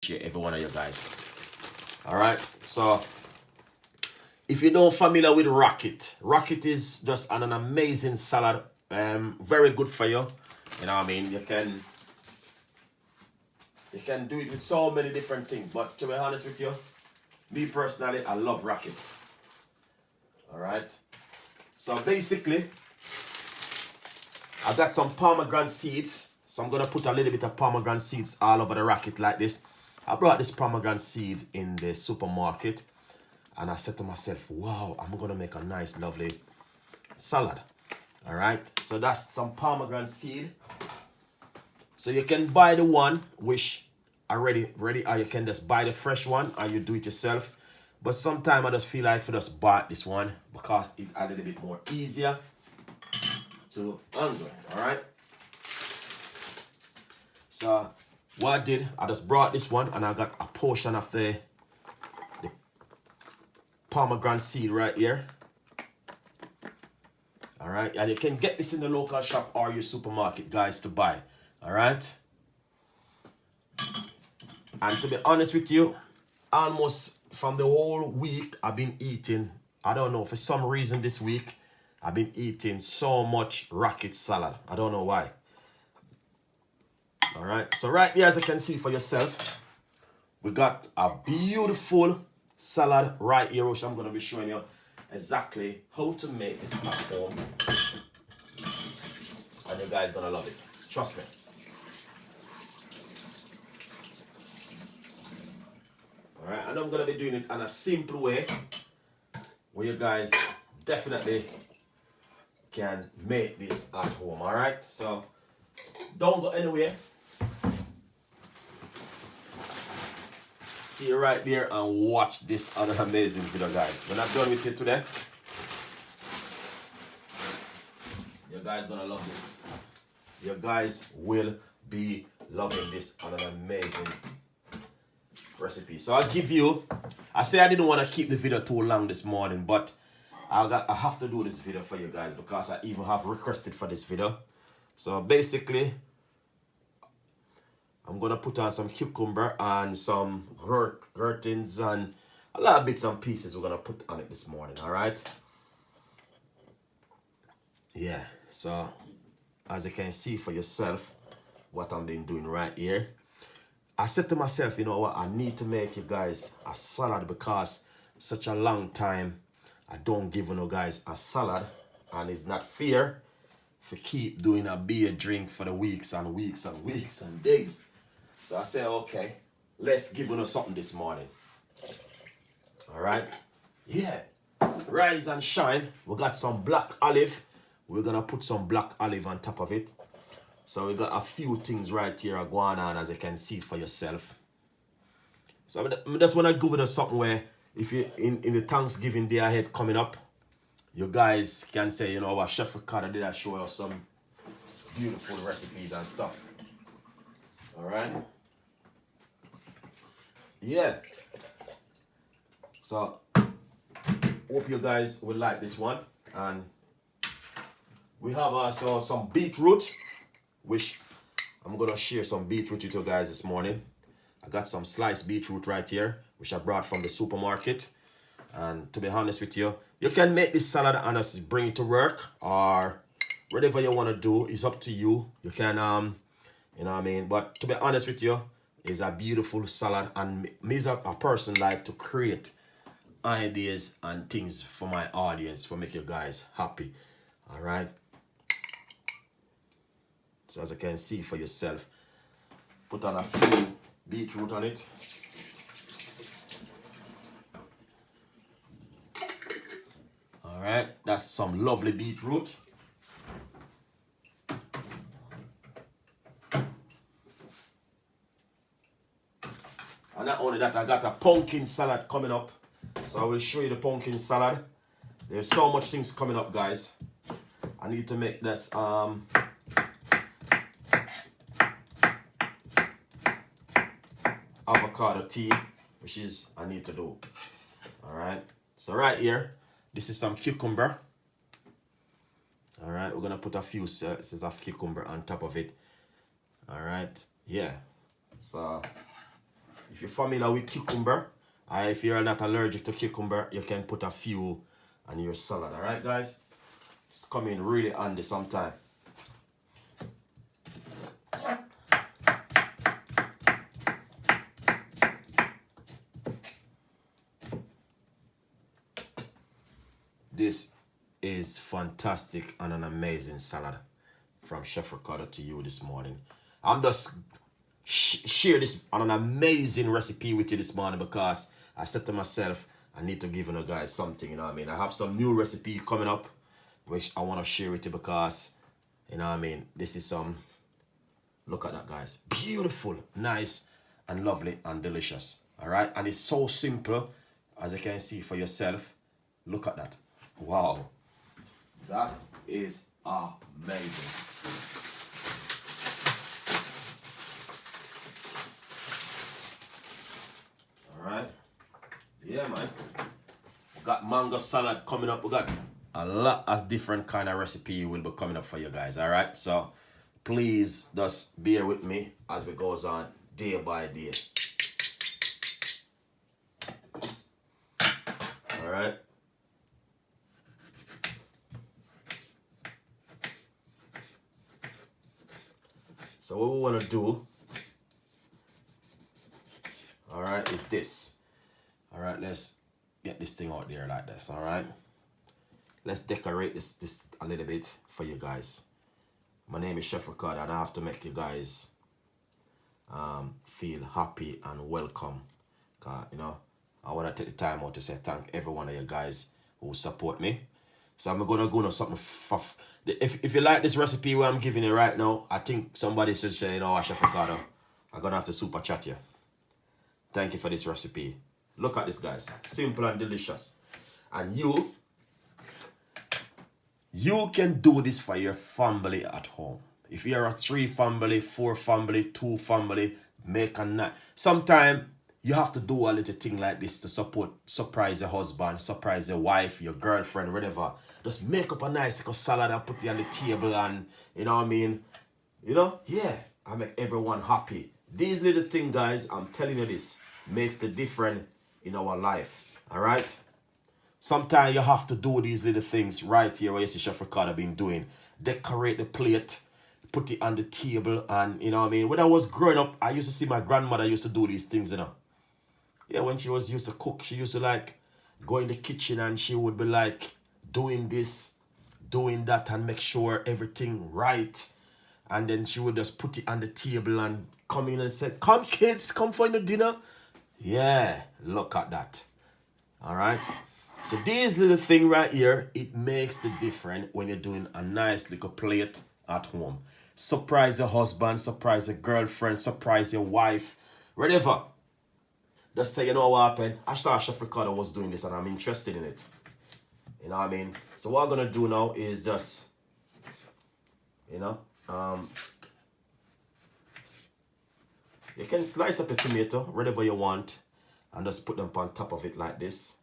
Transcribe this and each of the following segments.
appreciate every one of you guys. All right, so if you don't familiar with rocket is just an amazing salad. Very good for you. You know what I mean? You can do it with so many different things. But to be honest with you, me personally, I love rocket. All right. So basically, I got some pomegranate seeds. So I'm gonna put a little bit of pomegranate seeds all over the rocket like this. I brought this pomegranate seed in the supermarket, and I said to myself, wow, I'm gonna make a nice, lovely salad. All right, so that's some pomegranate seed. So you can buy the one which are ready, or you can just buy the fresh one, or you do it yourself. But sometimes I just feel like for just buy this one because it's a little bit more easier to handle. All right. So what I did, I just brought this one, and I got a portion of the pomegranate seed right here. All right, and you can get this in the local shop or your supermarket, guys, to buy. All right. And to be honest with you, almost from the whole week I've been eating, I don't know, for some reason this week I've been eating so much rocket salad. I don't know why. All right, so right here, as you can see for yourself, we got a beautiful salad right here, which I'm going to be showing you exactly how to make this at home. And you guys gonna love it. Trust me. Alright, and I'm gonna be doing it in a simple way where you guys definitely can make this at home. Alright, so don't go anywhere. Stay right there and watch this other amazing video, guys. We're not done with it today. You guys gonna love this. You guys will be loving this on an amazing recipe. So I'll give you, I say I didn't want to keep the video too long this morning, but I have to do this video for you guys because I even have requested for this video. So basically, I'm gonna put on some cucumber and some gherkins and a lot of bits and pieces we're gonna put on it this morning. All right. Yeah, so as you can see for yourself what I'm been doing right here, I said to myself, you know what, I need to make you guys a salad because such a long time I don't give you guys a salad, and it's not fair to keep doing a beer drink for the weeks and weeks and weeks and days. So I said, okay, let's give you something this morning. All right, yeah, rise and shine. We got some black olive. We're gonna put some black olive on top of it. So we got a few things right here going on, as you can see for yourself. So I just wanna give you something where if you in the Thanksgiving day ahead coming up, you guys can say, you know what, Chef Ricardo did I show us some beautiful recipes and stuff. All right. Yeah. So hope you guys will like this one. And we have also some beetroot, which I'm gonna share some beetroot with you guys this morning. I got some sliced beetroot right here, which I brought from the supermarket. And to be honest with you, you can make this salad and just bring it to work, or whatever you want to do is up to you. You can you know what I mean. But to be honest with you, it's a beautiful salad, and me as a person like to create ideas and things for my audience for make you guys happy. All right. So as you can see for yourself, put on a few beetroot on it. All right, that's some lovely beetroot. And not only that, I got a pumpkin salad coming up. So I will show you the pumpkin salad. There's so much things coming up, guys. I need to make this avocado tea, which is I need to do. All right, so right here, this is some cucumber. All right, we're gonna put a few slices of cucumber on top of it. All right, yeah. So If you're familiar with cucumber, if you're not allergic to cucumber, you can put a few on your salad. All right, guys? It's coming really handy sometime. This is fantastic and an amazing salad from Chef Ricardo to you this morning. I'm just share this on an amazing recipe with you this morning because I said to myself, I need to give you guys something, you know what I mean? I have some new recipe coming up, which I want to share with you because, you know what I mean, this is some, look at that, guys. Beautiful, nice, and lovely, and delicious. All right? And it's so simple, as you can see for yourself. Look at that. Wow. That is amazing. Alright. Yeah, man. We got mango salad coming up. We got a lot of different kind of recipe will be coming up for you guys. Alright. So please just bear with me as we goes on day by day. Alright. So what we want to do, all right, is this. All right, let's get this thing out there like this. All right, let's decorate this a little bit for you guys. My name is Chef Ricardo, and I have to make you guys feel happy and welcome. You know, I want to take the time out to say thank every one of you guys who support me. So I'm gonna go on something for. If you like this recipe where I'm giving you right now, I think somebody should say, you know, Chef Ricardo, I'm gonna have to super chat you. Thank you for this recipe. Look at this, guys. Simple and delicious. And you can do this for your family at home. If you're a 3 family, 4 family, 2 family, make a night. Sometimes you have to do a little thing like this to surprise your husband, surprise your wife, your girlfriend, whatever. Just make up a nice little salad and put it on the table, and you know what I mean? You know? Yeah. I make everyone happy. These little things, guys, I'm telling you this, makes the difference in our life. Alright? Sometimes you have to do these little things right here where you see Chef Ricardo been doing. Decorate the plate, put it on the table, and you know what I mean? When I was growing up, I used to see my grandmother used to do these things, you know. Yeah, when she was used to cook, she used to like go in the kitchen and she would be like doing this, doing that, and make sure everything right. And then she would just put it on the table and come in and say, come kids, come for your dinner. Yeah, look at that. All right. So these little thing right here, it makes the difference when you're doing a nice little plate at home. Surprise your husband, surprise your girlfriend, surprise your wife, whatever. Just say, you know what happened? I thought Chef Ricardo was doing this and I'm interested in it. You know what I mean? So what I'm going to do now is just, you know, you can slice up a tomato, whatever you want, and just put them on top of it like this.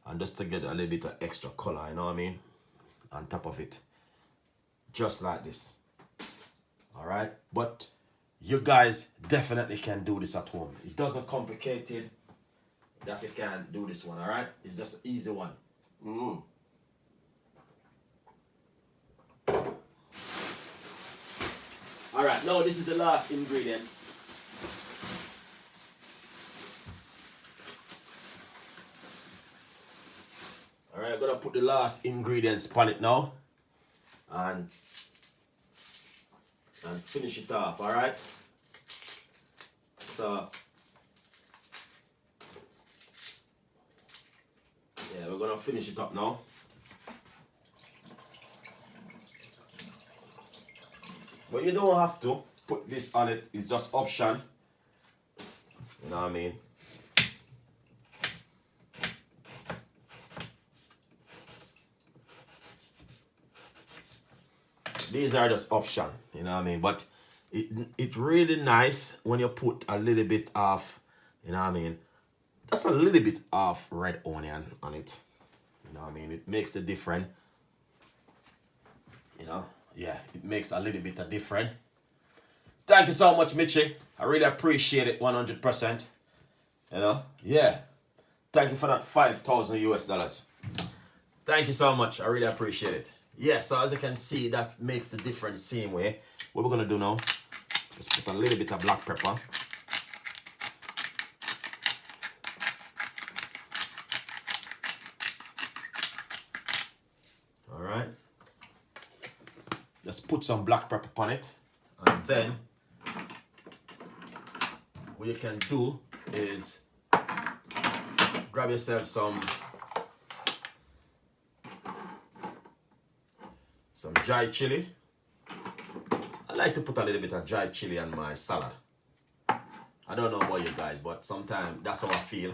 And just to get a little bit of extra color, you know what I mean? On top of it. Just like this. Alright? But you guys definitely can do this at home. It doesn't complicate it. That's you can do this one, alright? It's just an easy one. Alright, now this is the last ingredients. Alright, I'm gonna put the last ingredients on it now. And finish it off, alright? So yeah, we're gonna finish it up now. But you don't have to put this on it, it's just option. You know what I mean? These are just option, you know what I mean? But it really nice when you put a little bit of, you know what I mean? Just a little bit of red onion on it. You know what I mean? It makes the difference. You know? Yeah, it makes a little bit of difference. Thank you so much, Mitchie. I really appreciate it 100%. You know? Yeah. Thank you for that 5,000 US dollars. Thank you so much. I really appreciate it. Yeah, so as you can see, that makes the difference same way. What we're gonna do now, just put a little bit of black pepper. Alright. Just put some black pepper on it. And then what you can do is grab yourself some dried chili. I like to put a little bit of dried chili on my salad. I don't know about you guys, but sometimes that's how I feel.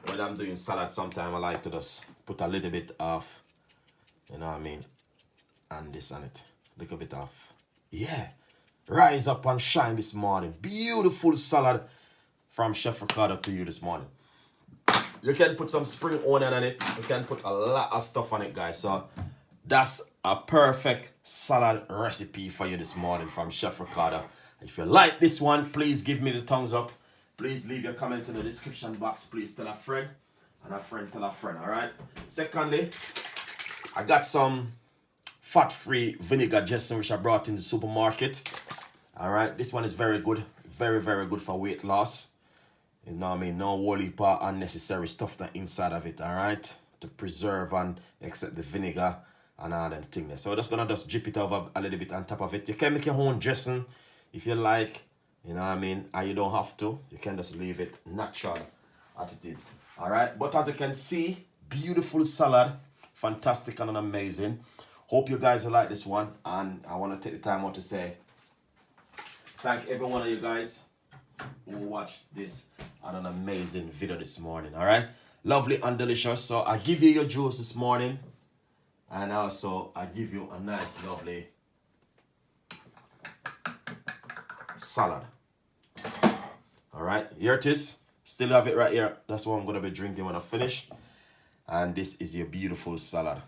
When I'm doing salad, sometimes I like to just put a little bit of, you know what I mean, and this on it. A little bit of, yeah. Rise up and shine this morning. Beautiful salad from Chef Ricardo to you this morning. You can put some spring onion on it. You can put a lot of stuff on it, guys. So that's a perfect salad recipe for you this morning from Chef Ricardo. If you like this one, please give me the thumbs up. Please leave your comments in the description box. Please tell a friend, and a friend tell a friend, all right? Secondly, I got some fat-free vinegar dressing which I brought in the supermarket. All right, this one is very good. Very, very good for weight loss. You know what I mean? No woolly part unnecessary stuff that inside of it, all right? To preserve and accept the vinegar and all them things there. So I'm just gonna just drip it over a little bit on top of it. You can make your own dressing if you like, you know what I mean? And you don't have to. You can just leave it natural as it is. All right, but as you can see, beautiful salad, fantastic and amazing. Hope you guys will like this one, and I want to take the time out to say thank every one of you guys who watched this on an amazing video this morning. All right, lovely and delicious. So I give you your juice this morning, and also I give you a nice lovely salad. All right, here it is. Still have it right here. That's what I'm going to be drinking when I finish. And this is your beautiful salad.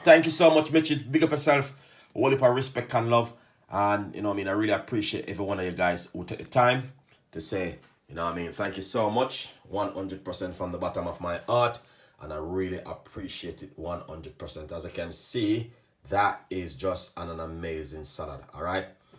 Thank you so much, Mitch. Big up yourself. A whole heap of respect and love. And, you know what I mean, I really appreciate every one of you guys who take the time to say, you know what I mean, thank you so much. 100% from the bottom of my heart. And I really appreciate it 100%. As you can see, that is just an amazing salad. All right.